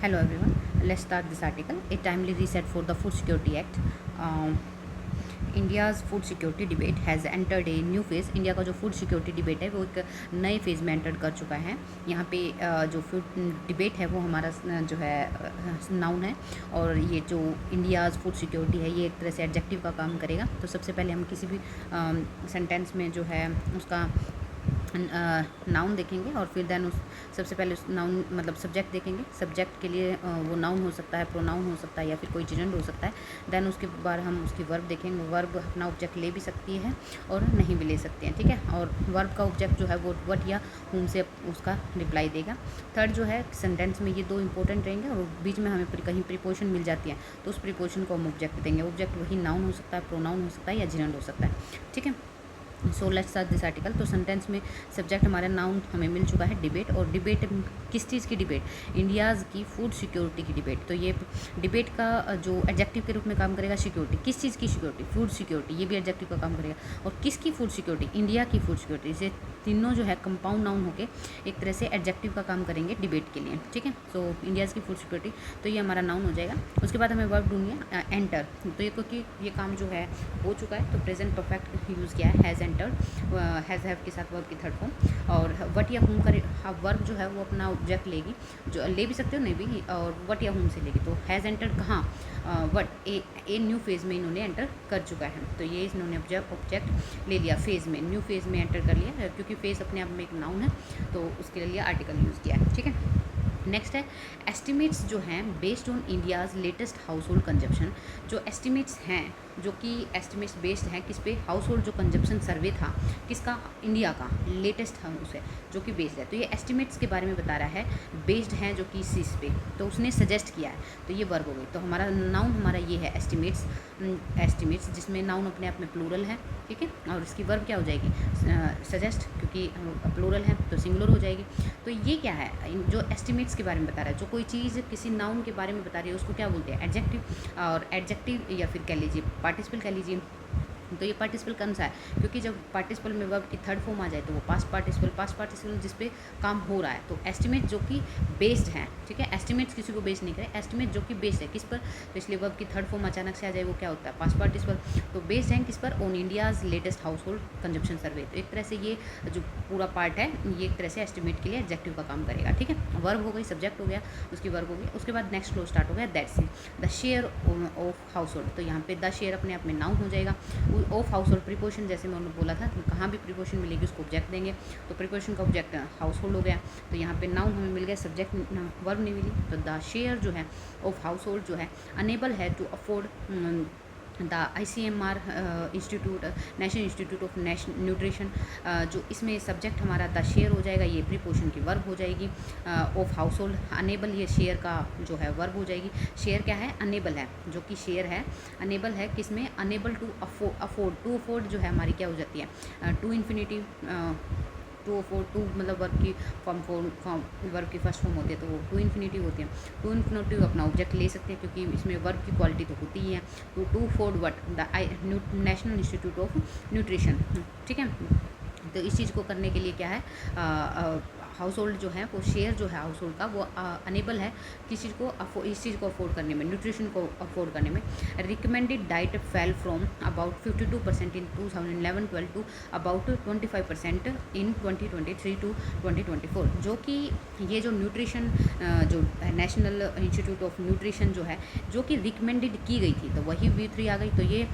Hello everyone. Let's start this article. A timely reset for the Food Security Act. India's food security debate has entered a new phase. India का जो food security debate है वो एक नए phase में enter कर चुका है. यहाँ पे जो फूड डिबेट है वो हमारा जो है नाउन है, और ये जो इंडियाज़ फूड सिक्योरिटी है ये एक तरह से एडजेक्टिव का काम करेगा. तो सबसे पहले हम किसी भी सेंटेंस में जो है उसका नाउन देखेंगे, और फिर देन उस सबसे पहले उस नाउन मतलब सब्जेक्ट देखेंगे. सब्जेक्ट के लिए वो नाउन हो सकता है, प्रोनाउन हो सकता है, या फिर कोई जेंडर हो सकता है. देन उसके बाद हम उसकी वर्ब देखेंगे. वर्ब अपना ऑब्जेक्ट ले भी सकती है और नहीं भी ले सकते हैं, ठीक है. और वर्ब का ऑब्जेक्ट जो है वो व्हाट या whom से उसका रिप्लाई देगा. थर्ड जो है सेंटेंस में ये दो इंपॉर्टेंट रहेंगे, और बीच में हमें कहीं प्रीपोजिशन मिल जाती है तो उस प्रीपोजिशन को हम ऑब्जेक्ट देंगे. ऑब्जेक्ट वही नाउन हो सकता है, प्रोनाउन हो सकता है, या जेंडर हो सकता है, ठीक है. So let's start this article. तो सेंटेंस में सब्जेक्ट हमारा नाउन हमें मिल चुका है डिबेट. और डिबेट किस चीज़ की डिबेट? इंडियाज़ की फूड सिक्योरिटी की डिबेट. तो ये डिबेट का जो एडजेक्टिव के रूप में काम करेगा सिक्योरिटी. किस चीज़ की सिक्योरिटी? Food security. ये भी एडजेक्टिव का काम करेगा. और किसकी फूड सिक्योरिटी? इंडिया की फूड सिक्योरिटी. इसे तीनों जो है कंपाउंड नाउन होके एक तरह से एडजेक्टिव का काम करेंगे डिबेट के लिए, ठीक है. सो इंडियाज़ की फूड सिक्योरिटी, तो ये हमारा नाउन हो जाएगा. उसके बाद हमें वर्ब ढूंढनी है एंटर. तो ये क्योंकि ये काम जो है हो चुका है तो प्रेजेंट परफेक्ट यूज़ किया है, हैज़ एंटर्ड. हैज़ हैव के साथ वर्ब की थर्ड फॉर्म. और वट या हुम का वर्ब जो है वो अपना ऑब्जेक्ट लेगी, जो ले भी सकते हो नहीं भी, और वट या हुम से लेगी. तो हैज़ एंटर्ड कहाँ? वट ए न्यू फेज़ में इन्होंने एंटर कर चुका है. तो ये इन्होंने ऑब्जेक्ट ले लिया फेज़ में, न्यू फेज़ में एंटर कर लिया, क्योंकि फेज़ अपने आप में एक नाउन है तो उसके लिए आर्टिकल यूज़ किया है, ठीक है. नेक्स्ट है एस्टिमेट्स जो हैं based on India's latest household consumption. जो एस्टिमेट्स हैं, जो कि एस्टिमेट्स बेस्ड हैं किस पे? हाउस होल्ड जो कंजप्शन सर्वे था किसका? इंडिया का लेटेस्ट हाउस है जो कि बेस्ड है. तो ये एस्टिमेट्स के बारे में बता रहा है, बेस्ड हैं जो कि इस चीज़ पे, तो उसने सजेस्ट किया है, तो ये वर्ब हो गई. तो हमारा नाउन हमारा ये है एस्टिमेट्स. एस्टिमेट्स जिसमें नाउन अपने आप में प्लूरल है, ठीक है. और इसकी वर्ब क्या हो जाएगी? सजेस्ट, क्योंकि प्लूरल है तो सिंगुलर हो जाएगी. तो ये क्या है? जो एस्टिमेट्स के बारे में बता रहा है, जो कोई चीज़ किसी नाउन के बारे में बता रही है उसको क्या बोलते हैं? एडजेक्टिव. और एडजेक्टिव या फिर कह लीजिए पार्टिसिपल कह लीजिए. तो ये पार्टिसिपल कौन सा है? क्योंकि जब पार्टिसिपल में वर्ब की थर्ड फॉर्म आ जाए तो वो पास्ट पार्टिसिपल जिस पे काम हो रहा है. तो एस्टिमेट जो कि बेस्ड है, ठीक है. एस्टिमेट्स किसी को बेस्ड नहीं करे, एस्टिमेट जो कि बेस्ड है किस पर? तो इसलिए वर्ब की थर्ड फॉर्म अचानक से आ जाए वो क्या होता है? Past participle. तो बेस्ड है किस पर? On India's latest household consumption survey. तो एक तरह से ये जो पूरा पार्ट है ये एक तरह से एस्टिमेट के लिए एडजेक्टिव का काम करेगा, ठीक है. वर्ब हो गई, सब्जेक्ट हो गया, उसकी वर्ब हो गई. उसके बाद नेक्स्ट फ्लो स्टार्ट हो गया, that's the share of house hold. तो यहाँ पे द शेयर अपने आप में नाउन हो जाएगा. ऑफ हाउस होल्ड प्रीपोजिशन जैसे मैंने बोला था कि कहाँ भी प्रीपोजिशन मिलेगी उसको ऑब्जेक्ट देंगे. तो प्रीपोजिशन का ऑब्जेक्ट हाउस होल्ड हो गया. तो यहाँ पे नाउन हमें मिल गया, सब्जेक्ट वर्ब नहीं मिली. तो द शेयर जो है ऑफ हाउस होल्ड जो है अनेबल है to afford the ICMR institute, national institute of nutrition. जो इसमें सब्जेक्ट हमारा द शेयर हो जाएगा, ये प्रीपोजिशन की वर्ब हो जाएगी. ऑफ हाउस होल्ड अनेबल, ये शेयर का जो है वर्ब हो जाएगी. शेयर क्या है? अनेबल है, जो कि शेयर है अनेबल है किसमें? Unable to afford. To afford जो है हमारी क्या हो जाती है? To infinity. टू मतलब वर्ब की फॉर्म वर्ब की फर्स्ट फॉर्म होती है तो वो टू इन्फिनिटी होती है. टू इन्फिनिटी अपना ऑब्जेक्ट ले सकते हैं क्योंकि इसमें वर्ब की क्वालिटी तो होती ही है. तो to afford what the national institute of nutrition, ठीक है. तो इस चीज़ को करने के लिए क्या है? हाउस होल्ड जो है वो शेयर जो है हाउस होल्ड का वो अनेबल है किस चीज़ को? इस चीज़ को अफोर्ड करने में, न्यूट्रिशन को अफोर्ड करने में. Recommended diet fell from about 52% in 2011-12 to about 25% in 2023 to 2024. जो कि ये जो न्यूट्रिशन जो नेशनल इंस्टीट्यूट ऑफ न्यूट्रिशन जो है जो कि रिकमेंडेड की गई थी, तो वही V3 आ गई. तो ये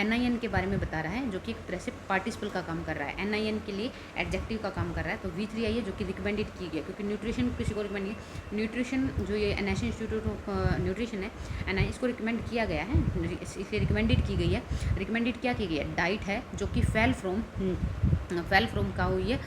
NIN के बारे में बता रहा है जो कि एक तरह से पार्टिसिपल का काम कर रहा है. NIN के लिए एडजेक्टिव का काम कर रहा है. तो V3 आई है जो कि रिकमेंडेड की गई, क्योंकि न्यूट्रिशन किसी को रिकमेंड किया. न्यूट्रिशन जो ये नेशनल इंस्टीट्यूट ऑफ न्यूट्रिशन है इसको रिकमेंड किया गया है, इसे रिकमेंडेड की गई है. रिकमेंडेड क्या की गई है? डाइट है जो कि फेल फ्रॉम का हुई है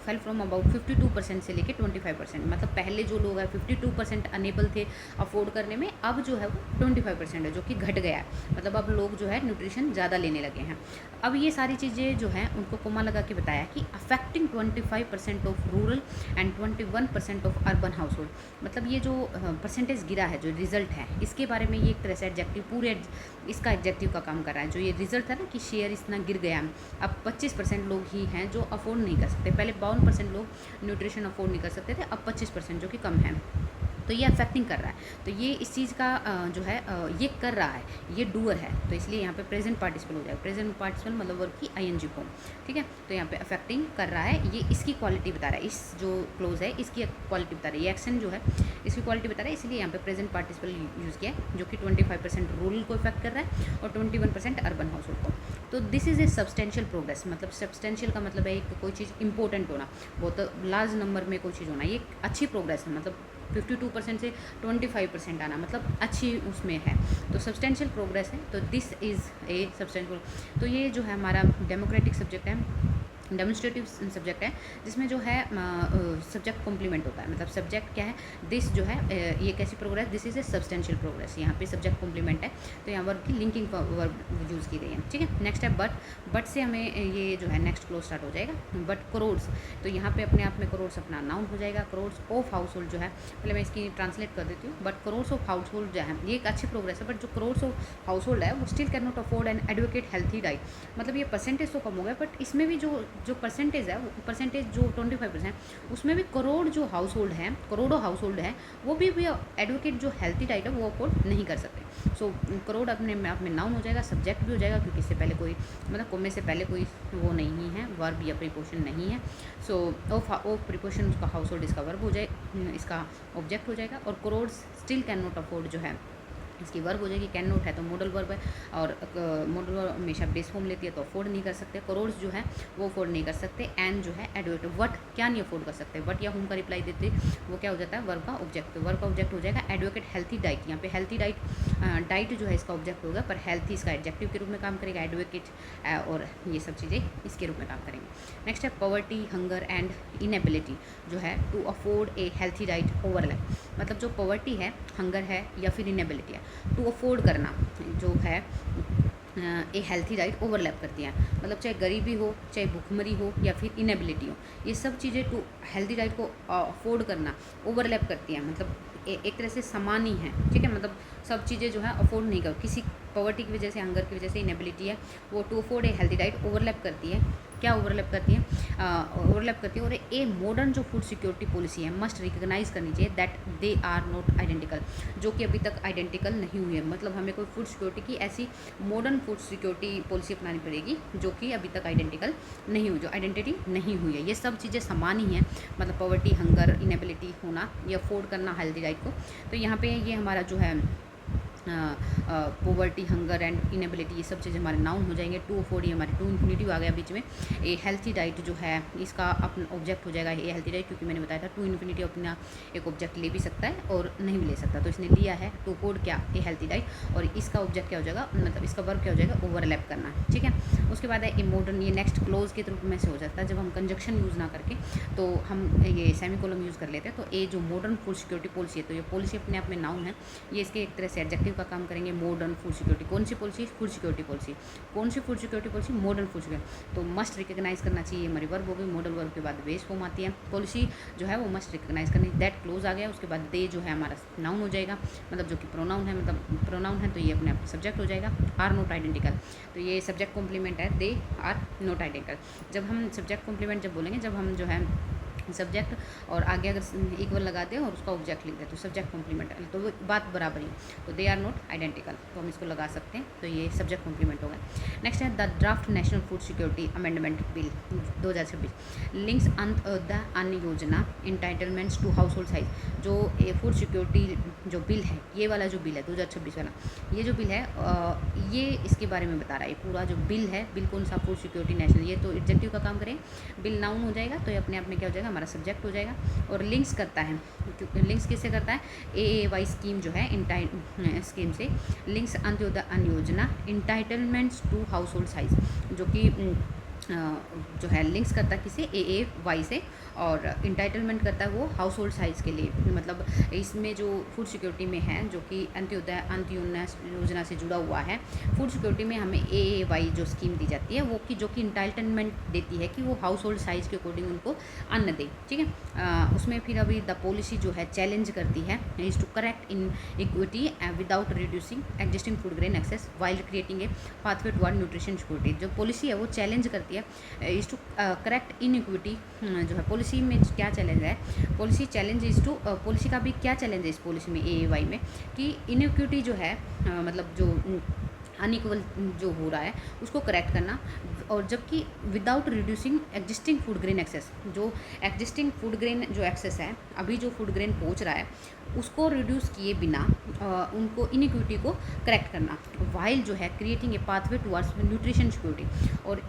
फेल फ्रॉम अबाउट 52% से लेके 25%. मतलब पहले जो लोग हैं 52% अनेबल थे अफोर्ड करने में, अब जो है वो 25% है जो कि घट गया है. मतलब अब लोग जो है न्यूट्रिशन ज़्यादा लेने लगे हैं. अब ये सारी चीज़ें जो हैं उनको कोमा लगा के बताया कि affecting 25% of rural and 21% of urban house hold. मतलब ये जो परसेंटेज गिरा है, जो रिजल्ट है, इसके बारे में ये एक तरह से एडजेक्टिव पूरे इसका एडजेक्टिव का काम कर रहा है. जो ये रिजल्ट था ना कि शेयर इतना गिर गया, अब 25% लोग ही हैं जो अफोर्ड नहीं कर सकते. पहले 52% लोग न्यूट्रिशन अफोर्ड नहीं कर सकते थे, अब 25% जो कि कम है. तो ये अफेक्टिंग कर रहा है। तो ये इस चीज़ का जो है ये कर रहा है, ये डूअर है, तो इसलिए यहाँ पे प्रेजेंट पार्टिसिपल हो जाएगा। प्रेजेंट पार्टिसिपल मतलब वर्ब की आईएनजी फॉर्म, ठीक है। तो यहाँ पे अफेक्टिंग कर रहा है, ये इसकी क्वालिटी बता रहा है, इस जो क्लोज है इसकी क्वालिटी बता रहा है, ये एक्शन जो है इसकी क्वालिटी बता रहा है, इसलिए यहाँ पे प्रेजेंट पार्टिसिपल यूज़ किया है, जो कि 25% रूरल को इफेक्ट कर रहा है और 21% अर्बन हाउस होल्ड को। तो this is a substantial progress, मतलब सब्सटेंशियल का मतलब है एक कोई चीज़ इंपॉर्टेंट होना, बहुत लार्ज नंबर में कोई चीज़ होना, ये अच्छी प्रोग्रेस है, मतलब 52% से 25% आना, मतलब अच्छी उसमें है, तो सब्सटेंशियल प्रोग्रेस है। तो दिस इज़ ए सब्सटेंशियल। तो ये जो है हमारा डेमोक्रेटिक सब्जेक्ट है, डेमोन्स्ट्रेटिव सब्जेक्ट है, जिसमें जो है सब्जेक्ट कॉम्प्लीमेंट होता है, मतलब सब्जेक्ट क्या है, दिस जो है ये कैसी progress, this is a substantial progress, यहाँ पे सब्जेक्ट कॉम्प्लीमेंट है, तो यहाँ वर्ब की लिंकिंग वर्ब यूज़ की गई है, ठीक है। नेक्स्ट है बट से हमें ये जो है नेक्स्ट क्लोज स्टार्ट हो जाएगा, बट करोड्स, तो यहाँ पे अपने आप में करोड्स अपना नाउन हो जाएगा। करोड्स ऑफ हाउस होल्ड जो है, पहले मैं इसकी ट्रांसलेट कर देती हूँ, but crores of house hold जो है ये एक अच्छी प्रोग्रेस है, बट जो करोड्स ऑफ हाउस होल्ड है वो still can not afford an advocate healthy diet, मतलब ये परसेंटेज तो कम हो गया, बट इसमें भी जो परसेंटेज है, परसेंटेज जो 25% उसमें भी करोड़ जो हाउस होल्ड है, करोड़ों हाउस होल्ड है, वो भी एडवोकेट जो हेल्थी डाइट है वो अफोर्ड नहीं कर सकते। सो करोड़ अपने आप में नाउन हो जाएगा, सब्जेक्ट भी हो जाएगा, क्योंकि इससे पहले कोई मतलब कॉमे से पहले कोई वो नहीं है, वर्ब या प्रीपोजिशन नहीं है। सो ऑफ प्रीपोजिशन उसका हाउस होल्ड इसका वर्ब हो जाए, इसका ऑब्जेक्ट हो जाएगा। और crore still can not afford जो है इसकी वर्ब हो जाएगी, कैन नॉट है तो मॉडल वर्ब है, और मॉडल वर्ब हमेशा बेस फॉर्म लेती है, तो अफोर्ड नहीं कर सकते। करोड्स जो है वो अफोर्ड नहीं कर सकते। एंड जो है एडवोकेट, वट क्या नहीं अफोर्ड कर सकते, वट या होम का रिप्लाई देते वो क्या हो जाता है, वर्ब का ऑब्जेक्ट। तो वर्ब का ऑब्जेक्ट हो जाएगा एडवोकेट हेल्थी डाइट, यहाँ पे हेल्थी डाइट जो है इसका ऑब्जेक्ट होगा, पर हेल्थी इसका एडजेक्टिव के रूप में काम करेगा, एडवोकेट और ये सब चीज़ें इसके रूप में काम करेंगे। नेक्स्ट है पॉवर्टी, हंगर एंड इनएबिलिटी, जो है to afford a healthy diet overlap, मतलब जो पॉवर्टी है, हंगर है या फिर इनएबिलिटी है, टू अफोर्ड करना जो है ए हेल्थी डाइट ओवरलैप करती हैं, मतलब चाहे गरीबी हो, चाहे भूखमरी हो या फिर इनएबिलिटी हो, ये सब चीज़ें टू हेल्थी डाइट को अफोर्ड करना ओवरलैप करती हैं, मतलब एक तरह से समान ही है, ठीक है। मतलब सब चीज़ें जो है अफोर्ड नहीं कर, किसी पॉवर्टी की वजह से, हंगर की वजह से, इनएबिलिटी है, वो to afford a healthy diet overlap करती है। क्या ओवरलैप करती है, ओवरलैप करती है। और ए मॉडर्न जो फूड सिक्योरिटी पॉलिसी है मस्ट रिकॉग्नाइज करनी चाहिए that they are not identical, जो कि अभी तक आइडेंटिकल नहीं हुई है, मतलब हमें कोई फूड सिक्योरिटी की ऐसी मॉडर्न फूड सिक्योरिटी पॉलिसी अपनानी पड़ेगी जो कि अभी तक आइडेंटिकल नहीं हुई, जो आइडेंटिटी नहीं हुई है। ये सब चीज़ें समान ही हैं, मतलब पॉवर्टी, हंगर, इनएबिलिटी होना या अफोर्ड करना हेल्थी डाइट को। तो यहाँ पे ये हमारा जो है पॉवर्टी, हंगर एंड इनएबिलिटी, ये सब चीज़ हमारे नाउन हो जाएंगे। टू अफोर्ड, ये हमारे टू इन्फिनिटिव आ गया बीच में। ए हेल्थी डाइट जो है इसका अपना ऑब्जेक्ट हो जाएगा ए हेल्थी डाइट, क्योंकि मैंने बताया था टू इन्फिनिटिव अपना एक ऑब्जेक्ट ले भी सकता है और नहीं भी ले सकता, तो इसने लिया है टू अफोर्ड क्या, ए हेल्थी डाइट, और इसका ऑब्जेक्ट क्या हो जाएगा, मतलब इसका वर्ब क्या हो जाएगा, ओवरलैप करना, ठीक है। उसके बाद है ए मॉडर्न, ये नेक्स्ट क्लोज के रूप में से हो जाता है, जब हम कंजक्शन यूज़ ना करके तो हम ये सेमीकोलन यूज़ कर लेते हैं। तो ए जो मॉडर्न फूड सिक्योरिटी पॉलिसी है, तो ये पॉलिसी अपने आप में नाउन है, ये इसके एक तरह से एडजेक्टिव का काम करेंगे। मॉडर्न फूड सिक्योरिटी, कौन सी पॉलिसी, फूड सिक्योरिटी पॉलिसी, कौन सी food security policy, modern food security, तो मस्ट रिकॉग्नाइज करना चाहिए, हमारी वर्ब हो गई। मॉडल वर्ब के बाद बेस फॉर्म आती है, पॉलिसी जो है वो मस्ट रिकॉग्नाइज करनी, दैट क्लोज आ गया। उसके बाद दे जो है हमारा नाउन हो जाएगा, मतलब जो कि प्रोनाउन है, मतलब प्रोनाउन है, तो ये अपने आप सब्जेक्ट हो जाएगा। आर नॉट आइडेंटिकल, तो ये सब्जेक्ट कॉम्प्लीमेंट है, दे आर नॉट आइडेंटिकल। जब हम सब्जेक्ट कॉम्प्लीमेंट जब बोलेंगे, जब हम जो है सब्जेक्ट और आगे अगर इक्वल लगाते हैं और उसका ऑब्जेक्ट लिख दें तो सब्जेक्ट कॉम्प्लीमेंट है, तो वो बात बराबर ही, तो दे आर नॉट आइडेंटिकल, तो हम इसको लगा सकते हैं, तो ये सब्जेक्ट कॉम्प्लीमेंट होगा। नेक्स्ट है the draft national food security amendment bill 2026 links the अन्य Yojana entitlements to household size, जो फूड सिक्योरिटी जो बिल है, ये वाला जो बिल है 2026 वाला, ये जो बिल है ये इसके बारे में बता रहा है। पूरा जो बिल है, बिल कौन सा, फूड सिक्योरिटी नेशनल, ये तो एडजेक्टिव का काम करें, बिल नाउन हो जाएगा, तो ये अपने आप में क्या हो जाएगा, हमारा सब्जेक्ट हो जाएगा। और लिंक्स करता है, लिंक्स किससे करता है, AAY स्कीम जो है, स्कीम से links Antyodaya Anna Yojana entitlements to household size, जो कि जो है लिंक्स करता है किसे, AAY से, और इंटाइटलमेंट करता है वो हाउस होल्ड साइज़ के लिए, मतलब इसमें जो फूड सिक्योरिटी में है, जो कि अंत्योदय योजना से जुड़ा हुआ है, फूड सिक्योरिटी में हमें AAY जो स्कीम दी जाती है वो कि जो कि इंटाइटलमेंट देती है कि वो हाउस होल्ड साइज़ के अकॉर्डिंग उनको अन्न दे, ठीक है। उसमें फिर अभी द पॉलिसी जो है चैलेंज करती है is to correct inequity without reducing existing food grain access while creating a pathway toward nutrition security, जो पॉलिसी है वो चैलेंज करती होती है इज़ टू करेक्ट इनइक्विटी। जो है पॉलिसी में क्या चैलेंज है, policy challenge is to policy का भी क्या चैलेंज है इस पॉलिसी में AAY में कि इनइक्विटी जो है मतलब जो अनइक्वल जो हो रहा है उसको करेक्ट करना, और जबकि without reducing existing food grain access, जो एग्जिस्टिंग फूड ग्रेन जो एक्सेस है अभी जो फूड ग्रेन पहुंच रहा है उसको रिड्यूस किए बिना उनको इनइक्विटी को करेक्ट करना, वाइल जो है creating a pathway towards nutrition security, और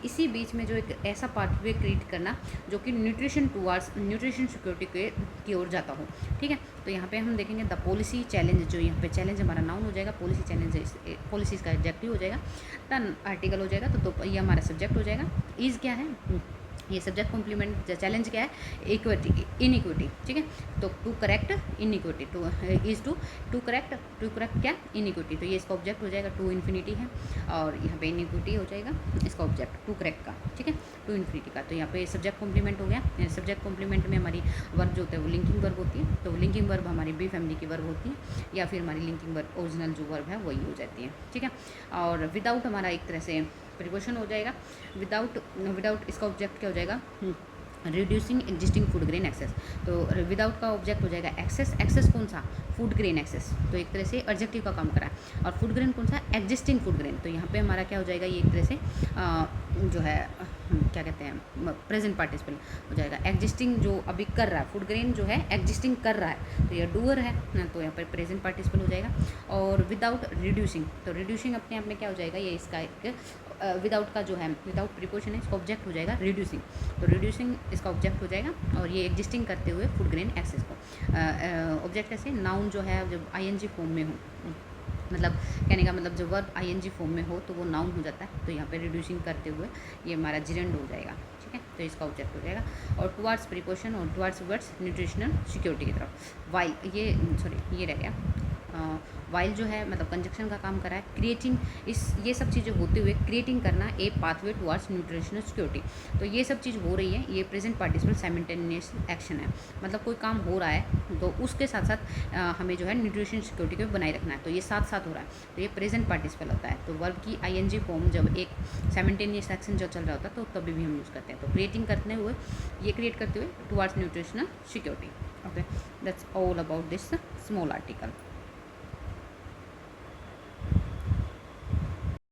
इसी बीच में जो एक ऐसा पाथवे क्रिएट करना जो कि न्यूट्रिशन टुवर्ड्स न्यूट्रिशन सिक्योरिटी की ओर जाता हो। ठीक है, तो यहाँ पे हम देखेंगे द पॉलिसी चैलेंज, जो यहाँ पे चैलेंज हमारा नाउन हो जाएगा, पॉलिसी चैलेंज पॉलिसी का एडजेक्टिव हो जाएगा, टर्न आर्टिकल हो जाएगा, तो ये हमारा सब्जेक्ट हो जाएगा। इज़ क्या है, ये सब्जेक्ट कॉम्प्लीमेंट, चैलेंज क्या है, इक्विटी इनइक्विटी। ठीक है, तो to correct inequity, to is to correct क्या इनइक्विटी, तो ये इसका ऑब्जेक्ट हो जाएगा, टू इन्फिनिटी है और यहाँ पे इनइक्विटी हो जाएगा इसका ऑब्जेक्ट टू करेक्ट का। ठीक है, टू इन्फिनिटी का, तो यहाँ पे सब्जेक्ट कॉम्प्लीमेंट हो गया। सब्जेक्ट कॉम्प्लीमेंट में हमारी वर्ब जो होता है वो लिंकिंग वर्ब होती है, तो लिंकिंग वर्ब हमारी बी फैमिली की वर्ब होती है, या फिर हमारी लिंकिंग वर्ब ओरिजिनल जो वर्ब है वही हो जाती है। ठीक है, और विदाउट हमारा एक तरह से प्रिपोजिशन हो जाएगा, विदाउट इसका ऑब्जेक्ट क्या हो जाएगा, reducing existing food grain access, तो विदाउट का ऑब्जेक्ट हो जाएगा एक्सेस कौन सा, फूड ग्रेन एक्सेस, तो एक तरह से एडजेक्टिव का काम करा है, और फूड ग्रेन कौन सा, एग्जिस्टिंग फूड ग्रेन, तो यहाँ पे हमारा क्या हो जाएगा, ये एक तरह से जो है क्या कहते हैं प्रेजेंट पार्टिसिपल हो जाएगा, एग्जिस्टिंग जो अभी कर रहा है, फूड ग्रेन जो है एग्जिस्टिंग कर रहा है, तो ये डूअर है ना, तो यहाँ पर प्रेजेंट पार्टिसिपल हो जाएगा। और विदाउट रिड्यूसिंग, तो रिड्यूसिंग अपने आप में क्या हो जाएगा, ये इसका एक विदाउट का जो है विदाउट प्रिपोजिशन है, इसका ऑब्जेक्ट हो जाएगा रिड्यूसिंग, तो रिड्यूसिंग इसका ऑब्जेक्ट हो जाएगा, और ये एग्जिस्टिंग करते हुए फूड ग्रेन एक्सेस को ऑब्जेक्ट कैसे, नाउन जो है जब ING फॉर्म में हो, मतलब कहने का मतलब जब वर्ब ING फॉर्म में हो तो वो नाउन हो जाता है, तो यहाँ पे रिड्यूसिंग करते हुए ये हमारा जिरेंड हो जाएगा। ठीक है, तो इसका ऑब्जेक्ट हो जाएगा, और टुवर्ड्स प्रिपोजिशन और टुवर्ड्स वर्ड्स न्यूट्रिशनल सिक्योरिटी की तरफ, वाइल ये रह गया, वाइल जो है मतलब कंजक्शन का काम करा है, क्रिएटिंग ये सब चीज़ें होते हुए क्रिएटिंग करना ए पाथवे टुवर्ड्स न्यूट्रिशनल सिक्योरिटी, तो ये सब चीज़ हो रही है, ये प्रेजेंट पार्टिसिपल साइमल्टेनियस एक्शन है, मतलब कोई काम हो रहा है तो उसके साथ साथ हमें जो है न्यूट्रिशन सिक्योरिटी को बनाए रखना है, तो ये साथ साथ हो रहा है, तो ये प्रेजेंट पार्टिसिपल होता है। तो वर्ब की ING फॉर्म जब एक साइमल्टेनियस एक्शन जब चल रहा होता है तो तभी भी हम यूज़ करते हैं, तो क्रिएटिंग करते हुए ये क्रिएट करते हुए towards nutritional security. Okay, that's all about this small article.